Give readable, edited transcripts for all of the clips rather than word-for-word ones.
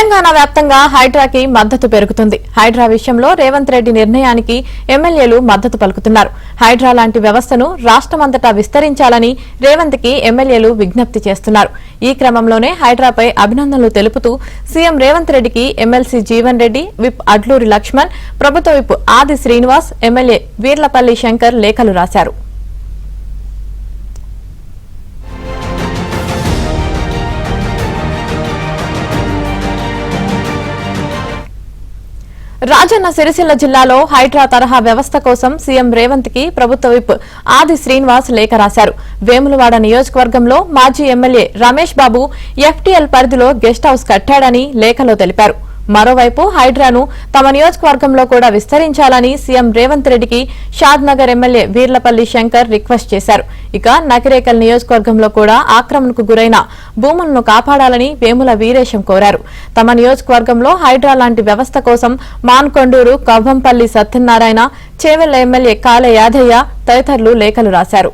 తెలంగాణ వ్యాప్తంగా హైడ్రాకి మద్దతు పెరుగుతుంది. హైడ్రా విషయంలో రేవంత్ రెడ్డి నిర్ణయానికి ఎమ్మెల్యేలు మద్దతు పలుకుతున్నారు. హైడ్రా లాంటి వ్యవస్థను రాష్ట్రమంతటా విస్తరించాలని రేవంత్ కి ఎమ్మెల్యేలు విజ్ఞప్తి చేస్తున్నారు. ఈ క్రమంలోనే హైడ్రాపై అభినందనలు తెలుపుతూ సీఎం రేవంత్ రెడ్డికి ఎమ్మెల్సీ జీవన్ రెడ్డి, విప్ అడ్లూరి లక్ష్మణ్, ప్రభుత్వ విప్ ఆది శ్రీనివాస్, ఎమ్మెల్యే వీర్లపల్లి శంకర్ లేఖలు రాశారు. రాజన్న సిరిసిల్ల జిల్లాలో హైడ్రా తరహా వ్యవస్థ కోసం సీఎం రేవంత్ కి ప్రభుత్వ విప్ ఆది శ్రీనివాస్ లేఖ రాశారు. వేములవాడ నియోజకవర్గంలో మాజీ ఎమ్మెల్యే రమేష్ బాబు ఎఫ్టీఎల్ పరిధిలో గెస్ట్ హౌస్ కట్టాడని లేఖలో తెలిపారు. మరోవైపు హైడ్రాను తమ నియోజకవర్గంలో కూడా విస్తరించాలని సీఎం రేవంత్ రెడ్డికి షాద్ నగర్ ఎమ్మెల్యే వీర్లపల్లి శంకర్ రిక్వెస్ట్ చేశారు. ఇక నకిరేకల్ నియోజకవర్గంలో కూడా ఆక్రమణకు గురైన భూములను కాపాడాలని వేముల వీరేశం కోరారు. తమ నియోజకవర్గంలో హైడ్రా లాంటి వ్యవస్థ కోసం మాన్కొండూరు, కవ్వంపల్లి సత్యనారాయణ, చేవెళ్ల ఎమ్మెల్యే కాలే యాదయ్య తదితరులు లేఖలు రాశారు.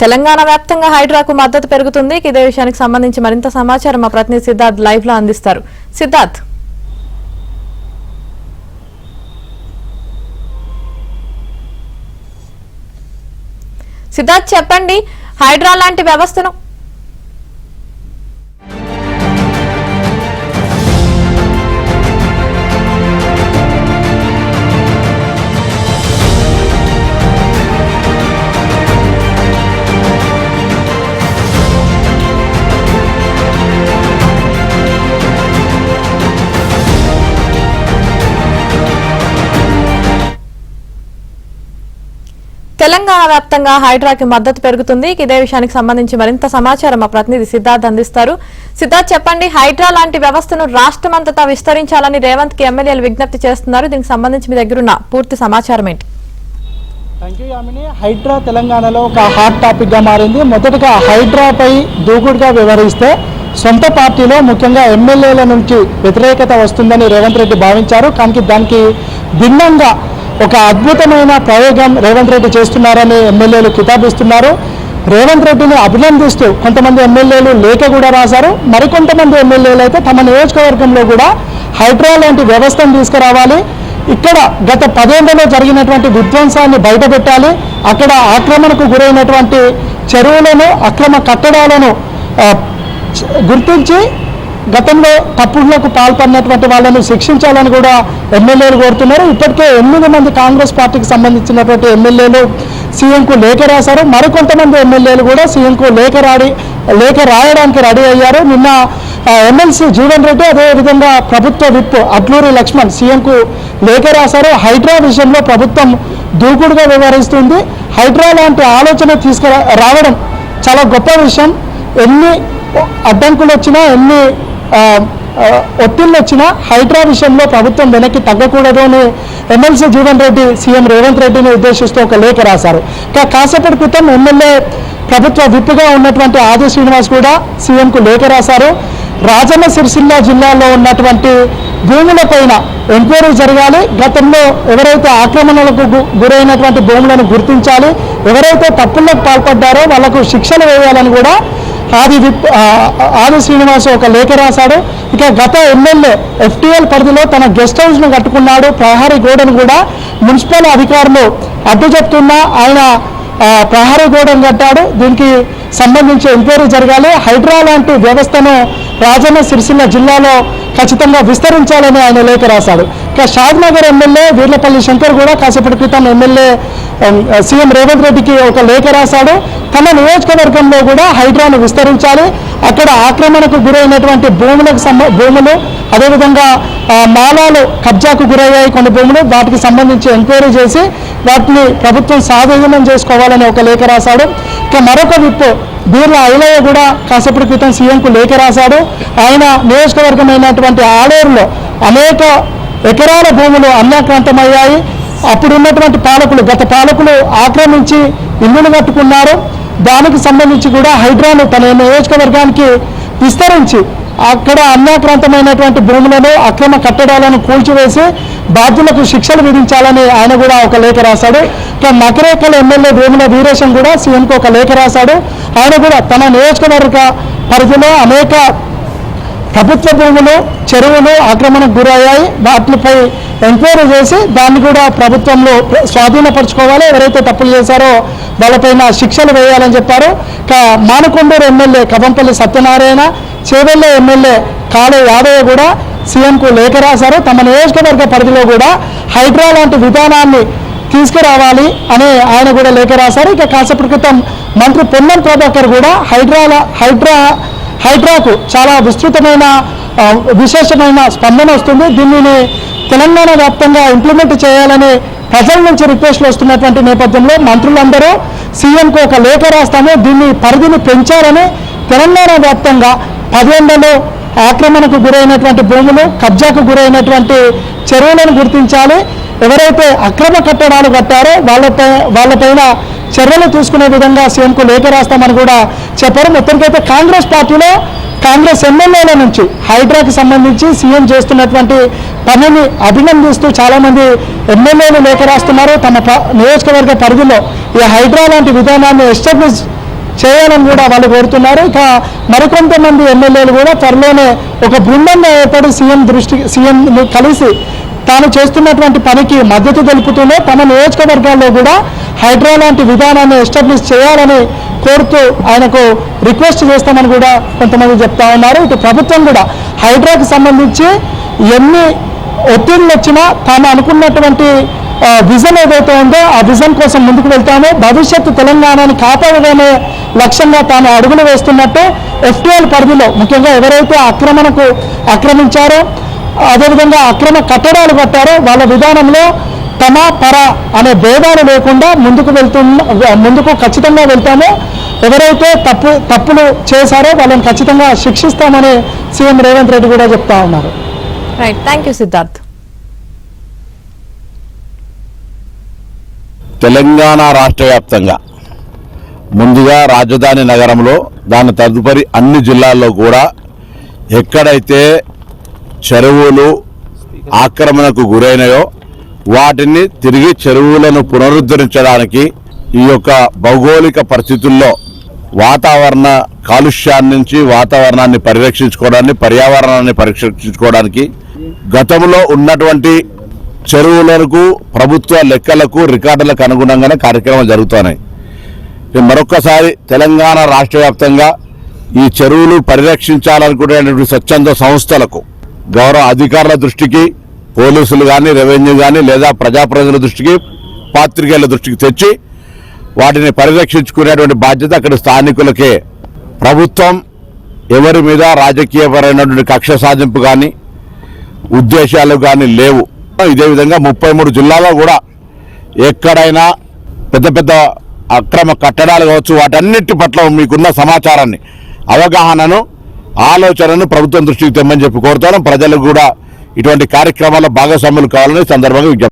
తెలంగాణ వ్యాప్తంగా హైడ్రాకు మద్దతు పెరుగుతుంది. ఇదే విషయానికి సంబంధించి మరింత సమాచారం మా ప్రతినిధి సిద్ధార్థ్ లైవ్ లో అందిస్తారు. సిద్ధార్థ్, చెప్పండి, హైడ్రా లాంటి వ్యవస్థను తెలంగాణ వ్యాప్తంగా హైడ్రాకి మద్దతు పెరుగుతుంది. ఇదే విషయానికి సంబంధించి మరింత సమాచారం మా ప్రతినిధి సిద్ధార్థ్ అందిస్తారు. సిద్ధార్థ్, చెప్పండి, హైడ్రా లాంటి వ్యవస్థను రాష్ట్రమంతటా విస్తరించాలని రేవంత్ కి ఎమ్మెల్యేలు విజ్ఞప్తి చేస్తున్నారు. దీనికి సంబంధించి మీ దగ్గరున్న పూర్తి సమాచారం ఏంటి? Thank you Yamini. హైడ్రా తెలంగాణలో ఒక హాట్ టాపిక్ గా మారింది. మొదటగా హైడ్రాపై దూకుడుగా వ్యవహరిస్తే సొంత పార్టీలో ముఖ్యంగా ఎమ్మెల్యేల నుంచి వ్యతిరేకత వస్తుందని రేవంత్ రెడ్డి భావించారు. కానీ దానికి భిన్నంగా ఒక అద్భుతమైన ప్రయోగం రేవంత్ రెడ్డి చేస్తున్నారని ఎమ్మెల్యేలు కితాబిస్తున్నారు. రేవంత్ రెడ్డిని అభినందిస్తూ కొంతమంది ఎమ్మెల్యేలు లేఖ కూడా రాశారు. మరికొంతమంది ఎమ్మెల్యేలు అయితే తమ నియోజకవర్గంలో కూడా హైడ్రా లాంటి వ్యవస్థను తీసుకురావాలి, ఇక్కడ గత 10 ఏళ్లలో జరిగినటువంటి విధ్వంసాన్ని బయటపెట్టాలి, అక్కడ ఆక్రమణకు గురైనటువంటి చెరువులను, అక్రమ కట్టడాలను గుర్తించి గతంలో తప్పులకు పాల్పడినటువంటి వాళ్ళను శిక్షించాలని కూడా ఎమ్మెల్యేలు కోరుతున్నారు. ఇప్పటికే 8 మంది కాంగ్రెస్ పార్టీకి సంబంధించినటువంటి ఎమ్మెల్యేలు సీఎంకు లేఖ రాశారు. మరికొంతమంది ఎమ్మెల్యేలు కూడా సీఎంకు లేఖ రాయడానికి రెడీ అయ్యారు. నిన్న ఎమ్మెల్సీ జీవన్ రెడ్డి, అదేవిధంగా ప్రభుత్వ విప్ అడ్లూరి లక్ష్మణ్ సీఎంకు లేఖ రాశారు. హైడ్రా విషయంలో ప్రభుత్వం దూకుడుగా వ్యవహరిస్తుంది, హైడ్రా లాంటి ఆలోచన తీసుకురావడం చాలా గొప్ప విషయం, ఎన్ని అడ్డంకులు వచ్చినా, ఎన్ని ఒత్తిళ్ళు వచ్చినా హైడ్రా విషయంలో ప్రభుత్వం వెనక్కి తగ్గకూడదు అని ఎమ్మెల్సీ జీవన్ రెడ్డి సీఎం రేవంత్ రెడ్డిని ఉద్దేశిస్తూ ఒక లేఖ రాశారు. కాసేపటి క్రితం ఎమ్మెల్యే ప్రభుత్వ విప్గా ఉన్నటువంటి ఆది శ్రీనివాస్ కూడా సీఎంకు లేఖ రాశారు. రాజన్న సిరిసిల్ల జిల్లాలో ఉన్నటువంటి భూములపైన ఎంక్వైరీ జరగాలి, గతంలో ఎవరైతే ఆక్రమణలకు గురైనటువంటి భూములను గుర్తించాలి, ఎవరైతే తప్పులకు పాల్పడ్డారో వాళ్లకు శిక్షలు వేయాలని కూడా ఆది శ్రీనివాస్ ఒక లేఖ రాశాడు. ఇక గత ఎమ్మెల్యే ఎఫ్టీఎల్ పరిధిలో తన గెస్ట్ హౌస్ను కట్టుకున్నాడు, ప్రహరీ గోడను కూడా మున్సిపల్ అధికారులు అడ్డు చెప్తున్నా ఆయన ప్రహరీ గోడను కట్టాడు. దీనికి సంబంధించి ఎంక్వైరీ జరగాలి, హైడ్రా లాంటి వ్యవస్థను రాజన్న సిరిసిల్ల జిల్లాలో ఖచ్చితంగా విస్తరించాలని ఆయన లేఖ రాశాడు. ఇక షాద్ నగర్ ఎమ్మెల్యే వీర్లపల్లి శంకర్ కూడా కాసేపటి క్రితం ఎమ్మెల్యే సీఎం రేవంత్ రెడ్డికి ఒక లేఖ రాశాడు. తమ నియోజకవర్గంలో కూడా హైడ్రాను విస్తరించాలి, అక్కడ ఆక్రమణకు గురైనటువంటి భూములు, అదేవిధంగా మాలాలు కబ్జాకు గురయ్యాయి కొన్ని భూములు, వాటికి సంబంధించి ఎంక్వైరీ చేసి వాటిని ప్రభుత్వం స్వాధీనం చేసుకోవాలని ఒక లేఖ రాశాడు. ఇక మరొక విప్ బీర్ల ఐలయ్య కూడా కాసేపటి క్రితం సీఎంకు లేఖ రాశాడు. ఆయన నియోజకవర్గమైనటువంటి ఆలేరులో అనేక ఎకరాల భూములు అన్యాక్రాంతమయ్యాయి, అప్పుడున్నటువంటి గత పాలకులు ఆక్రమించి ఇల్లులు కట్టుకున్నారు. దానికి సంబంధించి కూడా హైడ్రాను తన నియోజకవర్గానికి విస్తరించి అక్కడ అన్యాక్రాంతమైనటువంటి భూములను అక్రమ కట్టడాలను కూల్చివేసి బాధ్యులకు శిక్షలు విధించాలని ఆయన కూడా ఒక లేఖ రాశాడు. ఇక నకరేకల్ ఎమ్మెల్యే వేముల వీరేశం కూడా సీఎంకు ఒక లేఖ రాశాడు. ఆయన కూడా తన నియోజకవర్గ పరిధిలో అనేక ప్రభుత్వ భూములు చెరువులు ఆక్రమణకు గురయ్యాయి, వాటిపై ఎంక్వైరీ చేసి దాన్ని కూడా ప్రభుత్వంలో స్వాధీనపరచుకోవాలి, ఎవరైతే తప్పులు చేశారో వాళ్ళపైన శిక్షలు వేయాలని చెప్పారు. మానకొండూరు ఎమ్మెల్యే కవంపల్లి సత్యనారాయణ, చేవెళ్ళ ఎమ్మెల్యే కాళే యాదయ్య కూడా సీఎంకు లేఖ రాశారు. తమ నియోజకవర్గ పరిధిలో కూడా హైడ్రా లాంటి విధానాన్ని తీసుకురావాలి అని ఆయన కూడా లేఖ రాశారు. ఇక కాసేపటి క్రితం మంత్రి పొన్నం ప్రభాకర్ కూడా హైడ్రాకు చాలా విస్తృతమైన విశేషమైన స్పందన వస్తుంది, దీనిని తెలంగాణ వ్యాప్తంగా ఇంప్లిమెంట్ చేయాలని ప్రజల నుంచి రిక్వెస్ట్లు వస్తున్నటువంటి నేపథ్యంలో మంత్రులందరూ సీఎంకు ఒక లేఖ రాస్తాము, దీన్ని పరిధిని పెంచాలని తెలంగాణ వ్యాప్తంగా 10 ఆక్రమణకు గురైనటువంటి భూములు, కబ్జాకు గురైనటువంటి చెరువులను గుర్తించాలి, ఎవరైతే అక్రమ కట్టడాలు కట్టారో వాళ్ళపైన చర్యలు తీసుకునే విధంగా సీఎంకు లేఖ రాస్తామని కూడా చెప్పారు. మొత్తానికైతే కాంగ్రెస్ పార్టీలో కాంగ్రెస్ ఎమ్మెల్యేల నుంచి హైడ్రాకి సంబంధించి సీఎం చేస్తున్నటువంటి పనిని అభినందిస్తూ చాలామంది ఎమ్మెల్యేలు లేఖ రాస్తున్నారు. తమ నియోజకవర్గ పరిధిలో ఈ హైడ్రా లాంటి విధానాన్ని ఎస్టాబ్లిష్ చేయాలని కూడా వాళ్ళు కోరుతున్నారు. ఇక మరికొంతమంది ఎమ్మెల్యేలు కూడా త్వరలోనే ఒక బృందంగా ఏర్పడి సీఎంని కలిసి తాను చేస్తున్నటువంటి పనికి మద్దతు తెలుపుతూనే తమ నియోజకవర్గాల్లో కూడా హైడ్రా లాంటి విధానాన్ని ఎస్టాబ్లిష్ చేయాలని కోరుతూ ఆయనకు రిక్వెస్ట్ చేస్తామని కూడా కొంతమంది చెప్తా ఉన్నారు. ఇటు ప్రభుత్వం కూడా హైడ్రాకి సంబంధించి ఎన్ని ఒత్తిళ్లు వచ్చినా తాను అనుకున్నటువంటి విజన్ ఏదైతే ఉందో ఆ విజన్ కోసం ముందుకు వెళ్తామో, భవిష్యత్తు తెలంగాణని కాపాడడమే లక్ష్యంగా తాను అడుగులు వేస్తున్నట్టు FTL పరిధిలో ముఖ్యంగా ఎవరైతే ఆక్రమించారో అదేవిధంగా అక్రమ కట్టడాలు కట్టారో వాళ్ళ విధానంలో తమ పర అనే భేదాలు లేకుండా ముందుకు ఖచ్చితంగా వెళ్తామో, ఎవరైతే తప్పులు చేశారో వాళ్ళని ఖచ్చితంగా శిక్షిస్తామని సీఎం రేవంత్ రెడ్డి కూడా చెప్తా ఉన్నారు. Right, thank you Siddharth. Telangana రాష్ట్ర వ్యాప్తంగా ముందుగా రాజధాని నగరంలో దాని తదుపరి అన్ని జిల్లాల్లో కూడా ఎక్కడైతే చెరువులు ఆక్రమణకు గురైనాయో వాటిని తిరిగి చెరువులను పునరుద్ధరించడానికి ఈ యొక్క భౌగోళిక పరిస్థితుల్లో వాతావరణ కాలుష్యాన్ని నుంచి వాతావరణాన్ని పరిరక్షించుకోవడానికి, పర్యావరణాన్ని పరిరక్షించుకోవడానికి గతంలో ఉన్నటువంటి చెరువులకు ప్రభుత్వ లెక్కలకు రికార్డులకు అనుగుణంగానే కార్యక్రమాలు జరుగుతున్నాయి. మరొక్కసారి తెలంగాణ రాష్ట్ర వ్యాప్తంగా ఈ చెరువులు పరిరక్షించాలనుకునేటువంటి స్వచ్ఛంద సంస్థలకు గౌరవ అధికారుల దృష్టికి, పోలీసులు కానీ, రెవెన్యూ కానీ, లేదా ప్రజాప్రతినిధుల దృష్టికి, పాత్రికేయుల దృష్టికి తెచ్చి వాటిని పరిరక్షించుకునేటువంటి బాధ్యత అక్కడ స్థానికులకే. ప్రభుత్వం ఎవరి మీద రాజకీయపరమైనటువంటి కక్ష సాధింపు కానీ ఉద్దేశాలు కానీ లేవు. ఇదే విధంగా 33 జిల్లాల్లో కూడా ఎక్కడైనా పెద్ద పెద్ద అక్రమ కట్టడాలు కావచ్చు, వాటన్నిటి పట్ల మీకున్న సమాచారాన్ని, అవగాహనను, ఆలోచనను ప్రభుత్వం దృష్టికి తెమ్మని చెప్పి కోరుతాను. ప్రజలకు కూడా ఇటువంటి కార్యక్రమాల్లో భాగస్వాములు కావాలని సందర్భంగా విజ్ఞప్తి